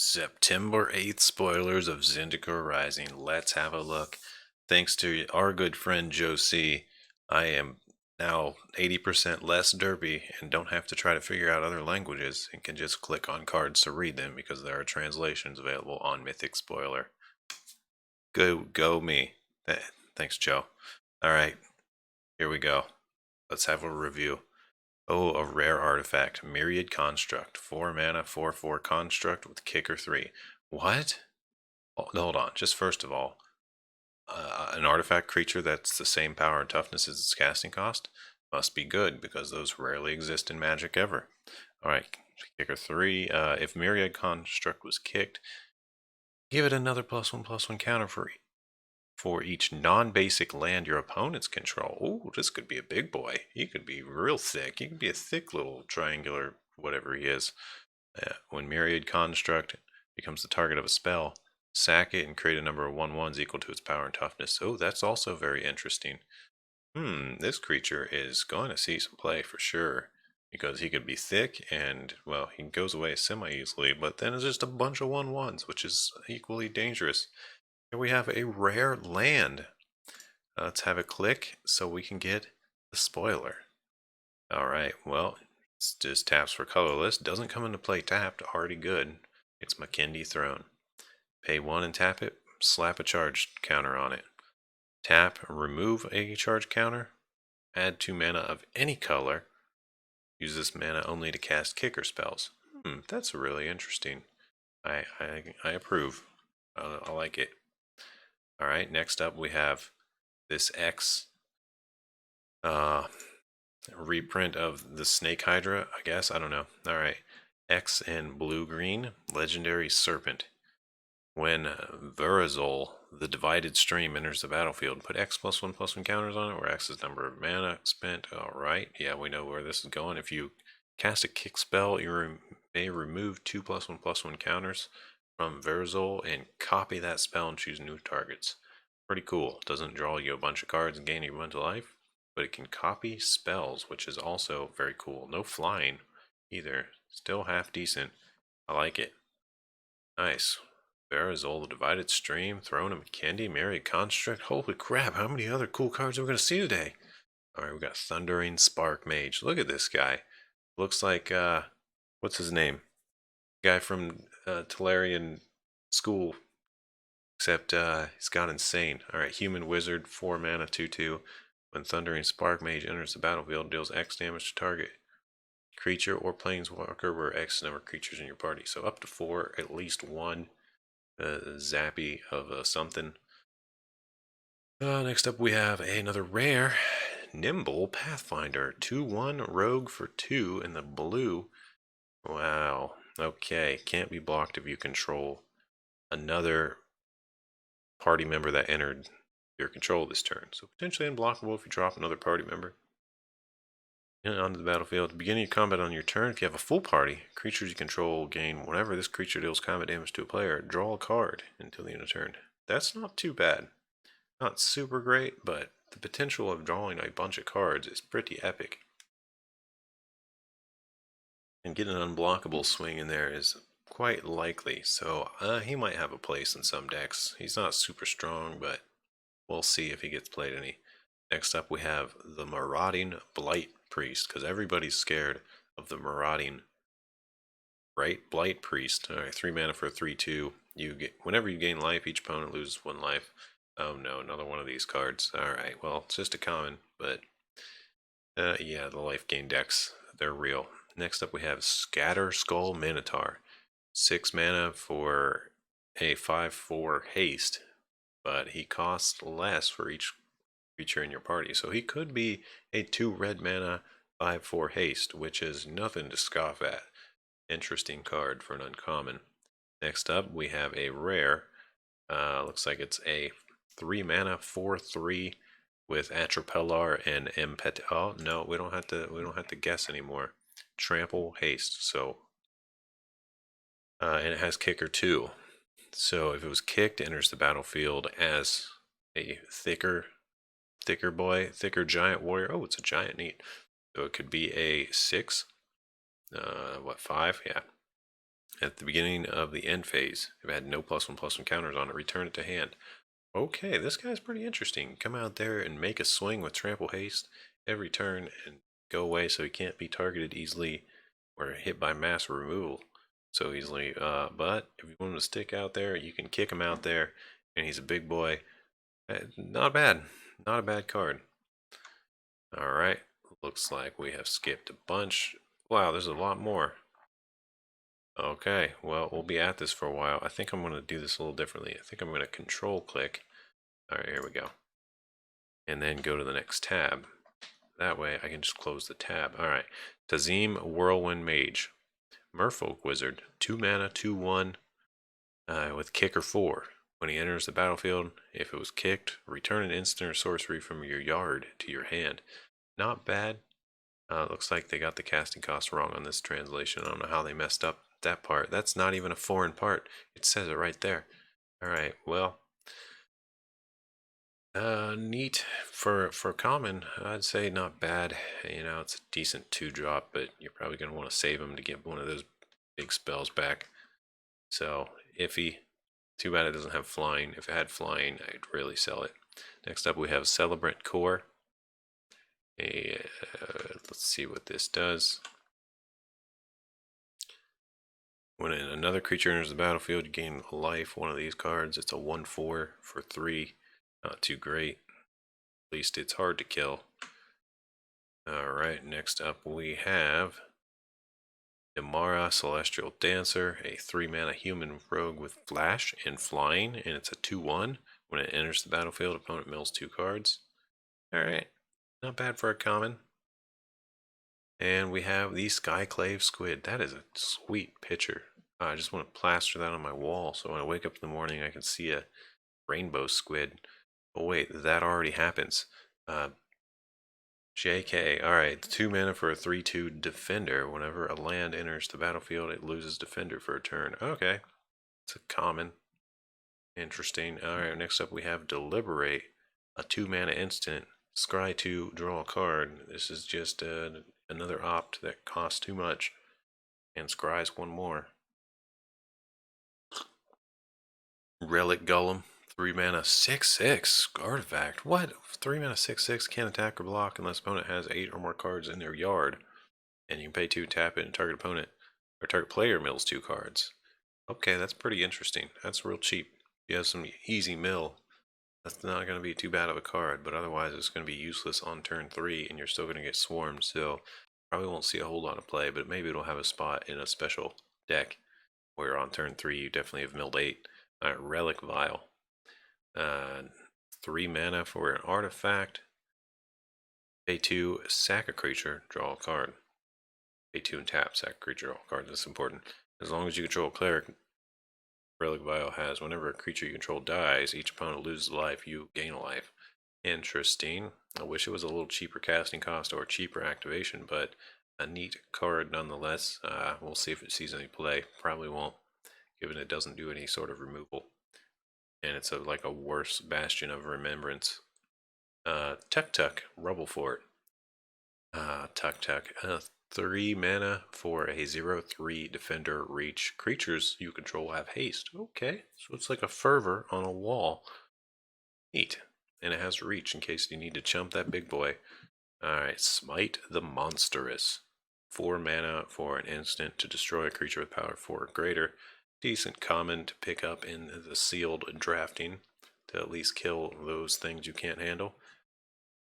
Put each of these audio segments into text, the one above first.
September 8th spoilers of Zendikar Rising. Let's have a look. Thanks to our good friend Joe C, I am now 80% less derpy and don't have to try to figure out other languages and can just click on cards to read them because there are translations available on Mythic Spoiler. Go me. Thanks, Joe. Alright, here we go. Let's have a review. Oh, a rare artifact. Myriad Construct. 4 mana, 4/4 construct with kicker 3. What? Oh, hold on. Just first of all, an artifact creature that's the same power and toughness as its casting cost must be good because those rarely exist in Magic ever. Alright, kicker 3. If Myriad Construct was kicked, give it another +1/+1 counter for each non-basic land your opponents control. Ooh, this could be a big boy. He could be real thick. He could be a thick little triangular whatever he is. When Myriad Construct becomes the target of a spell, sack it and create a number of 1/1s equal to its power and toughness. Oh, that's also very interesting. This creature is going to see some play for sure. Because he could be thick and, well, he goes away semi-easily, but then it's just a bunch of 1/1s, which is equally dangerous. Here we have a rare land. Let's have it click so we can get the spoiler. Alright, well, it's just taps for colorless. Doesn't come into play tapped, already good. It's Makindi Throne. Pay 1 and tap it, slap a charge counter on it. Tap, remove a charge counter, add 2 mana of any color. Use this mana only to cast kicker spells. That's really interesting. I approve. I like it. Alright, next up we have this X reprint of the Snake Hydra, I guess. I don't know. Alright. X and blue-green, Legendary Serpent. When Verazol, the Divided Stream, enters the battlefield, put X +1/+1 counters on it, where X is number of mana spent. Alright, yeah, we know where this is going. If you cast a kick spell, you may remove 2 +1/+1 counters from Verazol and copy that spell and choose new targets. Pretty cool. Doesn't draw you a bunch of cards and gain you a bunch of life, but it can copy spells, which is also very cool. No flying either. Still half decent. I like it. Nice. Verazol, the Divided Stream, Throne of Makindi, Myriad Construct. Holy crap, how many other cool cards are we going to see today? Alright, we got Thundering Spark Mage. Look at this guy. Looks like, what's his name? Guy from Tolarian School. Except he's got insane. Alright, Human Wizard, 4 mana, 2/2. When Thundering Spark Mage enters the battlefield, deals X damage to target creature or planeswalker where X number of creatures in your party. So up to 4, at least 1 zappy of something. Next up we have another rare, Nimble Pathfinder. 2/1 rogue for 2 in the blue. Wow. Okay, can't be blocked if you control another party member that entered your control this turn. So potentially unblockable if you drop another party member. Onto the battlefield. At the beginning of combat on your turn, if you have a full party, creatures you control gain whenever this creature deals combat damage to a player, draw a card until the end of turn. That's not too bad. Not super great, but the potential of drawing a bunch of cards is pretty epic. And getting an unblockable swing in there is quite likely, so he might have a place in some decks. He's not super strong, but we'll see if he gets played any. Next up we have the Marauding Blight Priest, because everybody's scared of the Marauding, right? Blight Priest. Alright, 3 mana for a 3/2. Whenever you gain life, each opponent loses 1 life. Oh no, another one of these cards. Alright, well, it's just a common, but yeah, the life gain decks, they're real. Next up we have Scatter Skull Minotaur. 6 mana for a 5/4 haste, but he costs less for each creature in your party. So he could be a 2 red mana 5/4 haste, which is nothing to scoff at. Interesting card for an uncommon. Next up we have a rare. Looks like it's a 3 mana 4/3 with Atropellar and Impet. Oh no, we don't have to guess anymore. Trample haste. So and it has kicker 2. So if it was kicked, it enters the battlefield as a thicker giant warrior. Oh, it's a giant, neat. So it could be a 6. What, 5? Yeah. At the beginning of the end phase, if it had no +1/+1 counters on it, return it to hand. Okay, this guy's pretty interesting. Come out there and make a swing with trample haste every turn and go away so he can't be targeted easily or hit by mass removal so easily. But if you want him to stick out there, you can kick him out there, and he's a big boy. Not bad. Not a bad card. Alright, looks like we have skipped a bunch. Wow, there's a lot more. Okay, well, we'll be at this for a while. I think I'm going to do this a little differently. I think I'm going to control click. Alright, here we go. And then go to the next tab. That way I can just close the tab. Alright, Tazim Whirlwind Mage. Merfolk Wizard. 2 mana, 2/1 with kicker 4. When he enters the battlefield, if it was kicked, return an instant or sorcery from your yard to your hand. Not bad. Looks like they got the casting cost wrong on this translation. I don't know how they messed up that part. That's not even a foreign part. It says it right there. Alright, well. Neat. For common, I'd say not bad. You know, it's a decent 2-drop, but you're probably going to want to save them to get one of those big spells back. So, iffy. Too bad it doesn't have flying. If it had flying, I'd really sell it. Next up, we have Celebrant Core. Let's see what this does. When another creature enters the battlefield, you gain a life. One of these cards. It's a 1/4 for 3. Not too great. At least it's hard to kill. Alright, next up we have Amara, Celestial Dancer, a 3-mana human rogue with flash and flying, and it's a 2/1. When it enters the battlefield, opponent mills 2 cards. Alright, not bad for a common. And we have the Skyclave Squid. That is a sweet picture. I just want to plaster that on my wall so when I wake up in the morning I can see a rainbow squid. Oh wait, that already happens. JK. Alright, 2 mana for a 3/2 defender. Whenever a land enters the battlefield, it loses defender for a turn. Okay. It's a common. Interesting. Alright, next up we have Deliberate. A 2 mana instant. Scry 2, draw a card. This is just another opt that costs too much. And scries 1 more. Relic Golem. 3 mana 6/6 artifact. What? 3 mana 6/6 can't attack or block unless opponent has 8 or more cards in their yard. And you can pay 2, tap it, and target opponent or target player mills 2 cards. Okay, that's pretty interesting. That's real cheap. If you have some easy mill, that's not going to be too bad of a card, but otherwise it's going to be useless on turn 3 and you're still going to get swarmed, so probably won't see a whole lot of play, but maybe it'll have a spot in a special deck where on turn 3 you definitely have milled 8. Alright, Relic Vial. 3 mana for an artifact. Pay 2, sack a creature, draw a card. Pay 2 and tap, sack a creature, draw a card. That's important. As long as you control a cleric, Relic Vial has whenever a creature you control dies, each opponent loses life, you gain a life. Interesting. I wish it was a little cheaper casting cost or cheaper activation, but a neat card nonetheless. We'll see if it sees any play. Probably won't, given it doesn't do any sort of removal. And it's like a worse Bastion of Remembrance. Tuk Tuk, Rubble Fort. Tuk Tuk. 3 mana for a 0/3 defender reach. Creatures you control have haste. Okay, so it's like a fervor on a wall. Neat. And it has reach in case you need to chump that big boy. Alright, Smite the Monstrous. 4 mana for an instant to destroy a creature with power 4 or greater. Decent common to pick up in the sealed drafting to at least kill those things you can't handle.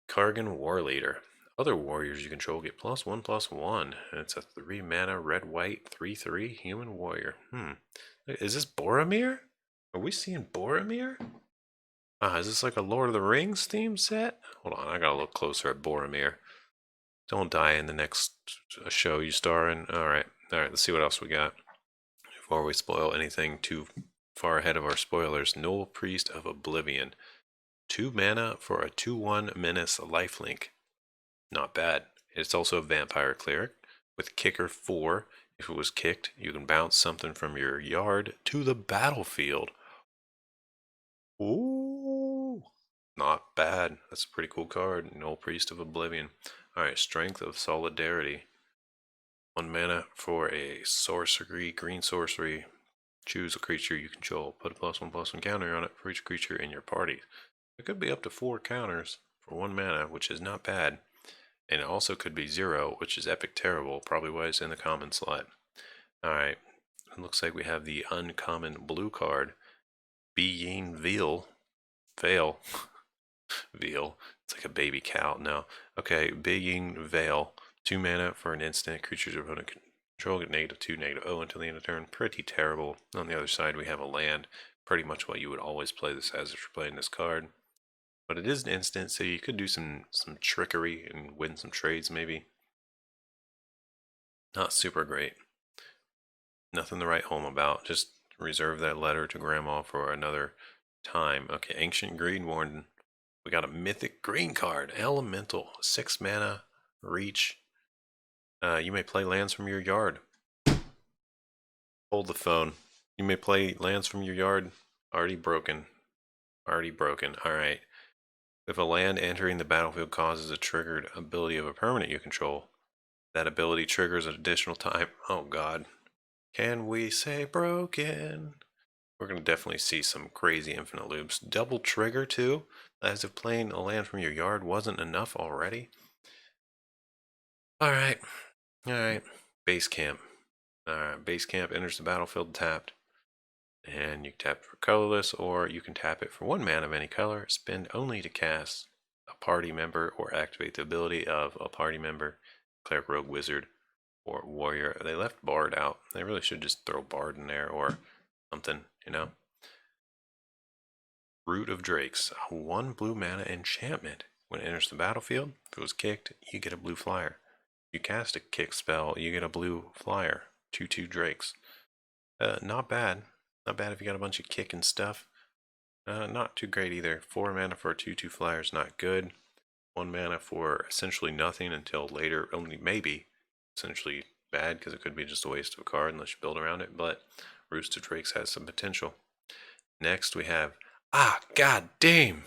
Kargan Warleader. Other warriors you control get +1/+1. And it's a 3 mana red-white 3/3 human warrior. Is this Boromir? Are we seeing Boromir? Is this like a Lord of the Rings theme set? Hold on, I gotta look closer at Boromir. Don't die in the next show you star in. Alright, let's see what else we got. Before we spoil anything too far ahead of our spoilers, Null Priest of Oblivion. 2 mana for a 2/1 menace lifelink. Not bad. It's also a vampire cleric with kicker 4. If it was kicked, you can bounce something from your yard to the battlefield. Ooh, not bad. That's a pretty cool card. Null Priest of Oblivion. Alright, Strength of Solidarity. 1 mana for a sorcery, green sorcery. Choose a creature you control. Put a +1/+1 counter on it for each creature in your party. It could be up to 4 counters for 1 mana, which is not bad. And it also could be 0, which is epic terrible. Probably why it's in the common slot. Alright, it looks like we have the uncommon blue card. Being Veil. Veil. Veal. It's like a baby cow. No. Okay, Being Veil. 2 mana for an instant. Creatures of opponent control get -2, -0 until the end of turn. Pretty terrible. On the other side, we have a land. Pretty much what you would always play this as if you're playing this card. But it is an instant, so you could do some trickery and win some trades maybe. Not super great. Nothing to write home about. Just reserve that letter to Grandma for another time. Okay, Ancient Green Warden. We got a mythic green card. Elemental. 6 mana. Reach. You may play lands from your yard. Hold the phone. You may play lands from your yard. Already broken. Already broken. Alright. If a land entering the battlefield causes a triggered ability of a permanent you control, that ability triggers an additional time. Oh god. Can we say broken? We're going to definitely see some crazy infinite loops. Double trigger too, as if playing a land from your yard wasn't enough already. Alright. Alright. Base camp. Alright, base camp enters the battlefield tapped. And you can tap it for colorless, or you can tap it for 1 mana of any color. Spend only to cast a party member or activate the ability of a party member, cleric, rogue, wizard, or warrior. They left bard out. They really should just throw bard in there or something, you know. Root of Drakes, a 1 blue mana enchantment. When it enters the battlefield, if it was kicked, you get a blue flyer. If you cast a kick spell, you get a blue flyer. 2/2 Drakes. Not bad. Not bad if you got a bunch of kicking stuff. Not too great either. 4 mana for a 2/2 flyer is not good. 1 mana for essentially nothing until later, only maybe essentially bad because it could be just a waste of a card unless you build around it, but Roost of Drakes has some potential. Next we have god damn!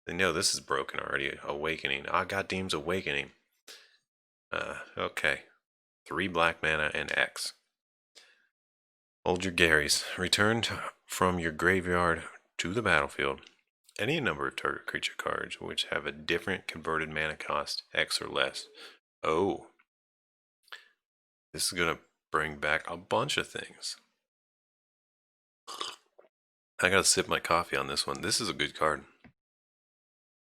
They know this is broken already. Awakening. God damn's Awakening. Okay. 3 black mana and X. Hold your Garys. Return from your graveyard to the battlefield any number of target creature cards which have a different converted mana cost, X or less. Oh. This is going to bring back a bunch of things. I gotta sip my coffee on this one. This is a good card.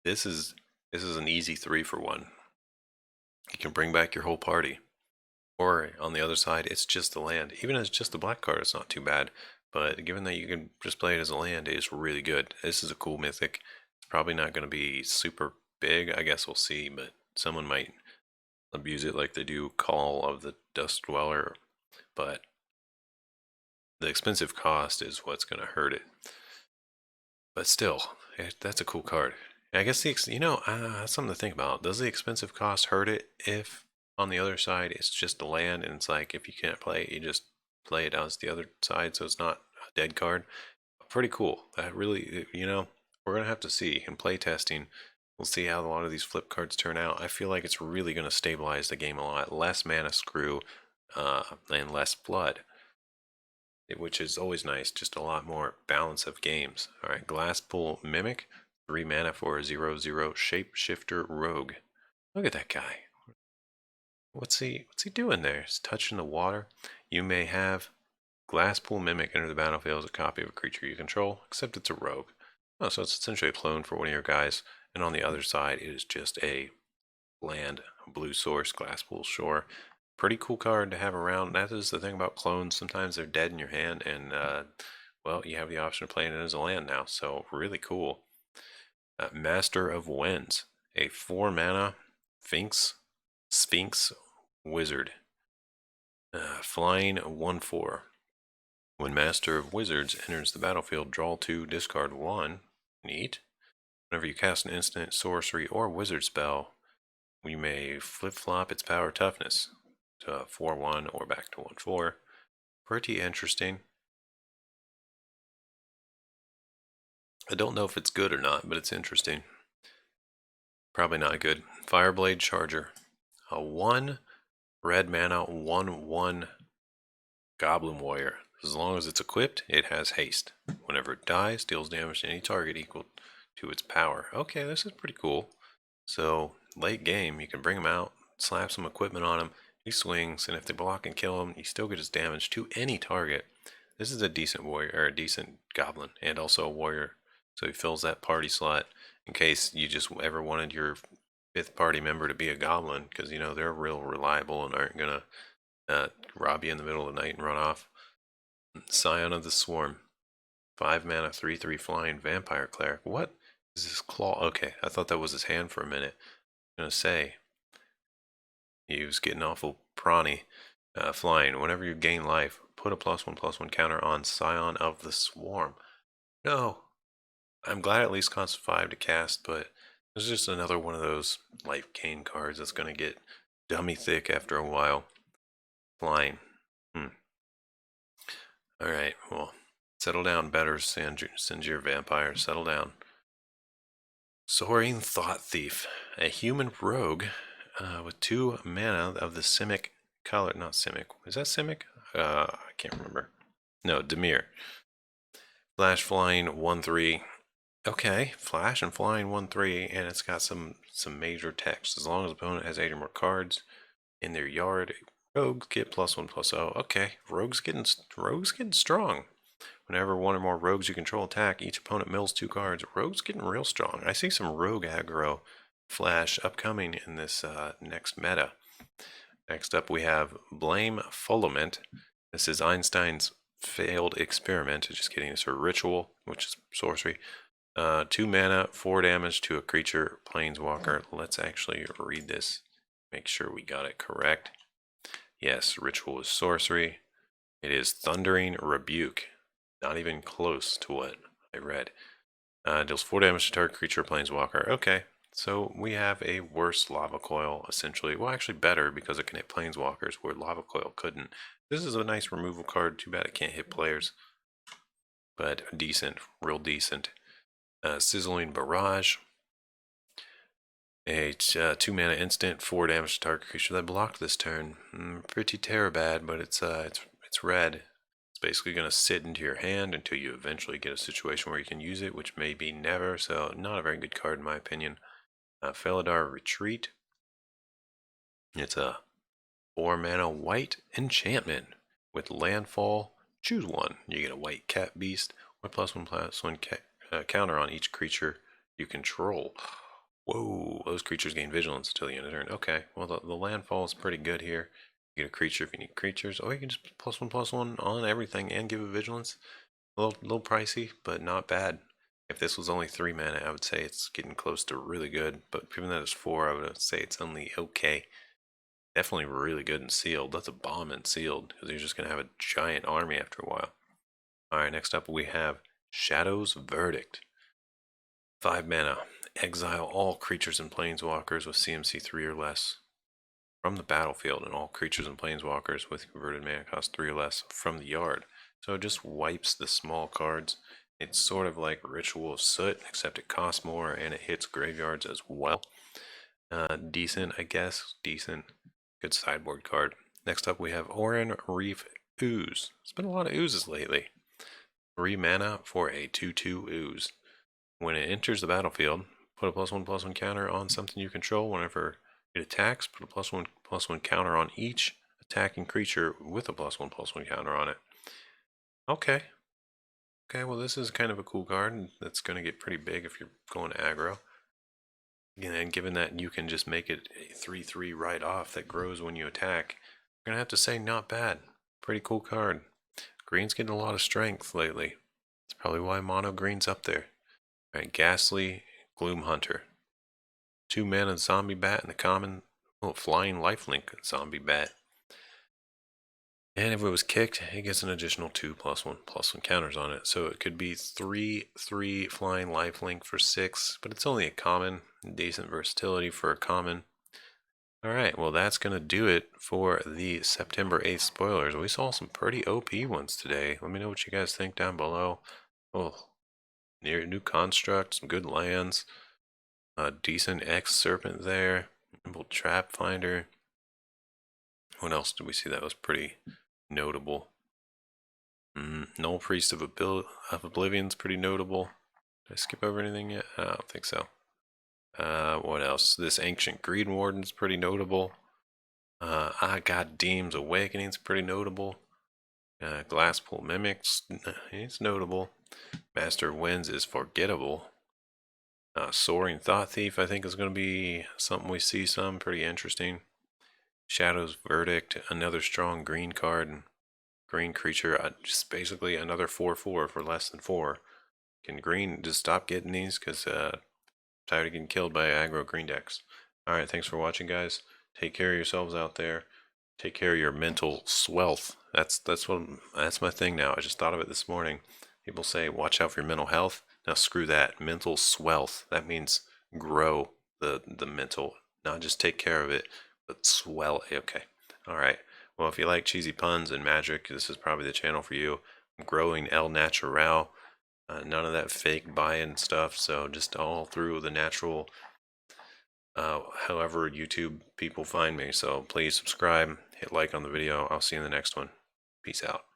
This is an easy 3 for 1. You can bring back your whole party. Or on the other side, it's just the land. Even as just the black card, it's not too bad. But given that you can just play it as a land, it's really good. This is a cool mythic. It's probably not going to be super big. I guess we'll see, but someone might abuse it like they do Call of the Dust Dweller. But the expensive cost is what's going to hurt it. But still, that's a cool card. I guess that's something to think about. Does the expensive cost hurt it if on the other side it's just a land and it's like if you can't play it, you just play it as the other side so it's not a dead card? Pretty cool. That really, we're going to have to see in play testing. We'll see how a lot of these flip cards turn out. I feel like it's really going to stabilize the game a lot. Less mana screw and less flood, which is always nice. Just a lot more balance of games. All right, Glasspool Mimic. 3 mana for a 0/0 Shapeshifter Rogue. Look at that guy. What's he doing there? He's touching the water. You may have Glasspool Mimic enter the battlefield as a copy of a creature you control, except it's a rogue. Oh, so it's essentially a clone for one of your guys. And on the other side, it is just a land, a blue source, Glasspool Shore. Pretty cool card to have around. That is the thing about clones. Sometimes they're dead in your hand, and well, you have the option of playing it as a land now. So really cool. Master of Winds, a 4 mana Sphinx Wizard. Flying 1/4. When Master of Wizards enters the battlefield, draw 2, discard 1. Neat. Whenever you cast an instant, sorcery, or wizard spell, you may flip-flop its power toughness to 4/1 or back to 1/4. Pretty interesting. I don't know if it's good or not, but it's interesting. Probably not good. Fireblade Charger. A 1 Red mana, 1/1 Goblin Warrior. As long as it's equipped, it has haste. Whenever it dies, deals damage to any target equal to its power. Okay, this is pretty cool. So, late game, you can bring him out, slap some equipment on him, he swings, and if they block and kill him, you still get his damage to any target. This is a decent warrior, or a decent goblin, and also a warrior. So he fills that party slot in case you just ever wanted your fifth party member to be a goblin, because, you know, they're real reliable and aren't going to rob you in the middle of the night and run off. Scion of the Swarm. 5 mana, 3/3 flying vampire cleric. What is this claw? Okay, I thought that was his hand for a minute. I'm going to say, he was getting awful prawny. Flying. Whenever you gain life, put a +1/+1 counter on Scion of the Swarm. No. I'm glad at least costs 5 to cast, but it's just another one of those life gain cards that's going to get dummy thick after a while. Flying. Alright, well, settle down, better Sinjir Vampire, settle down. Soaring Thought Thief, a human rogue with 2 mana of the Simic color. Not Simic. Is that Simic? I can't remember. No, Dimir. Flash flying 1/3. Okay, flash and flying 1/3, and it's got some major text. As long as the opponent has 8 or more cards in their yard, rogues get +1/+0. Okay, rogues getting strong. Whenever one or more rogues you control attack, each opponent mills 2 cards. Rogues getting real strong. I see some rogue aggro flash upcoming in this next meta. Next up we have Blame Fullement. This is Einstein's failed experiment. Just kidding. It's a ritual, which is sorcery. 2 mana, 4 damage to a creature, planeswalker. Let's actually read this. Make sure we got it correct. Yes, ritual is sorcery. It is Thundering Rebuke. Not even close to what I read. Deals 4 damage to target creature, planeswalker. Okay, so we have a worse Lava Coil, essentially. Well, actually better, because it can hit planeswalkers, where Lava Coil couldn't. This is a nice removal card. Too bad it can't hit players. But decent, real decent. Sizzling Barrage. A 2 mana instant, 4 damage to target creature that blocked this turn. Pretty bad, but it's red. It's basically going to sit into your hand until you eventually get a situation where you can use it, which may be never. So not a very good card in my opinion. Felidar Retreat. It's a 4 mana white enchantment with landfall. Choose one. You get a white cat beast or +1/+1 counter on each creature you control. Whoa, those creatures gain vigilance until the end of the turn. Okay, well, the landfall is pretty good here. You get a creature if you need creatures. Or you can just +1/+1 on everything and give it vigilance. A little pricey, but not bad. If this was only 3 mana, I would say it's getting close to really good. But given that it's 4, I would say it's only okay. Definitely really good and sealed. That's a bomb and sealed, because you're just going to have a giant army after a while. Alright, next up we have Shadow's Verdict. 5 mana. Exile all creatures and planeswalkers with CMC 3 or less from the battlefield, and all creatures and planeswalkers with converted mana cost 3 or less from the yard. So it just wipes the small cards. It's sort of like Ritual of Soot, except it costs more and it hits graveyards as well. Decent, I guess. Decent. Good sideboard card. Next up we have Oren Reef Ooze. There's been a lot of oozes lately. 3 mana for a 2/2 ooze. When it enters the battlefield, put a +1/+1 counter on something you control. Whenever it attacks, put a +1/+1 counter on each attacking creature with a +1/+1 counter on it. Okay. Okay, well this is kind of a cool card that's going to get pretty big if you're going aggro. And given that you can just make it a 3/3 right off that grows when you attack, I'm going to have to say not bad. Pretty cool card. Green's getting a lot of strength lately. That's probably why mono green's up there. Alright, Ghastly Gloom Hunter. 2 mana zombie bat in the common. Oh, flying lifelink zombie bat. And if it was kicked, it gets an additional 2 +1/+1 counters on it. So it could be 3/3 flying lifelink for 6, but it's only a common. Decent versatility for a common. Alright, well that's going to do it for the September 8th spoilers. We saw some pretty OP ones today. Let me know what you guys think down below. Oh, new construct, some good lands. A decent X Serpent there. Nimble Trap Finder. What else did we see that was pretty notable? Null Priest of Oblivion's pretty notable. Did I skip over anything yet? I don't think so. What else? This Ancient Green Warden's pretty notable. God Deem's Awakening's pretty notable. Glasspool Mimics, he's notable. Master of Winds is forgettable. Soaring Thought Thief, I think, is going to be something we see some pretty interesting. Shadow's Verdict, another strong green card. Green creature, just basically another 4/4 for less than 4. Can green just stop getting these? Because tired of getting killed by aggro green decks. Alright, thanks for watching, guys. Take care of yourselves out there. Take care of your mental swelth. That's my thing now. I just thought of it this morning. People say, watch out for your mental health. Now screw that. Mental swelth. That means grow the mental, not just take care of it, but swell. Okay. Alright. Well, if you like cheesy puns and magic, this is probably the channel for you. I'm growing El Natural. None of that fake buy-in stuff, so just all through the natural, however YouTube people find me. So please subscribe, hit like on the video. I'll see you in the next one. Peace out.